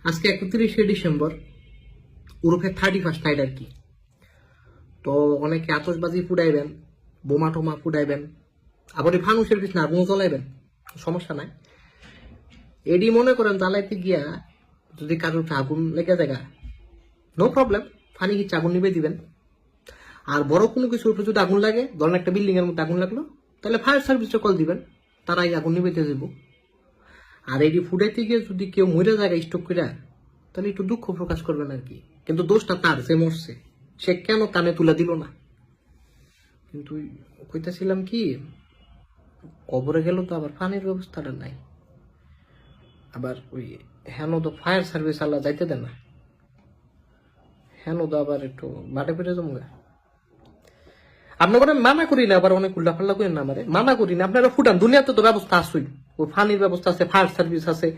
আজকে 31শে ডিসেম্বর, ওরফে 31st night আর কি। তো অনেকে আতশবাজি ফুটাইবেন, বোমা টোমা ফুটাইবেন, আবার এই ফানুসের পিছনে আগুন জ্বলাইবেন, সমস্যা নাই। এডি মনে করেন জ্বালাইতে গিয়া যদি কারোর আগুন লেগে যায়, নো প্রবলেম, ফানি কিছু আগুন নিবে দিবেন। আর বড় কোনো কিছুর উপরে যদি আগুন লাগে, ধরেন একটা বিল্ডিং এর মধ্যে আগুন লাগলো, তাহলে ফায়ার সার্ভিসে কল দিবেন, তারাই আগুন নিবেতে দেবো। আর এটি ফুটাইতে গিয়ে যদি কেউ মরে যায় স্টক করে, তাহলে একটু দুঃখ প্রকাশ করবেন আর কি। কিন্তু দোষটা তার, যে মরছে, সে কেন কানে তুলে দিল না। কিন্তু কইতেছিলাম কি, কবরে গেল তো আবার পানির ব্যবস্থাটা নাই, আবার ওই হেন তো ফায়ার সার্ভিস আল্লাহ যাইতে দেন না, হেন তো আবার একটু বাটে পেরে জমগা। আপনার মানা করি না, আবার অনেক উল্লাফাল্লা করেন না, আমারে মানা করি না, আপনারা ফুটান, দুনিয়াতে তো ব্যবস্থা আসুই, ওই পানির ব্যবস্থা আছে, ফায়ার সার্ভিস আছে,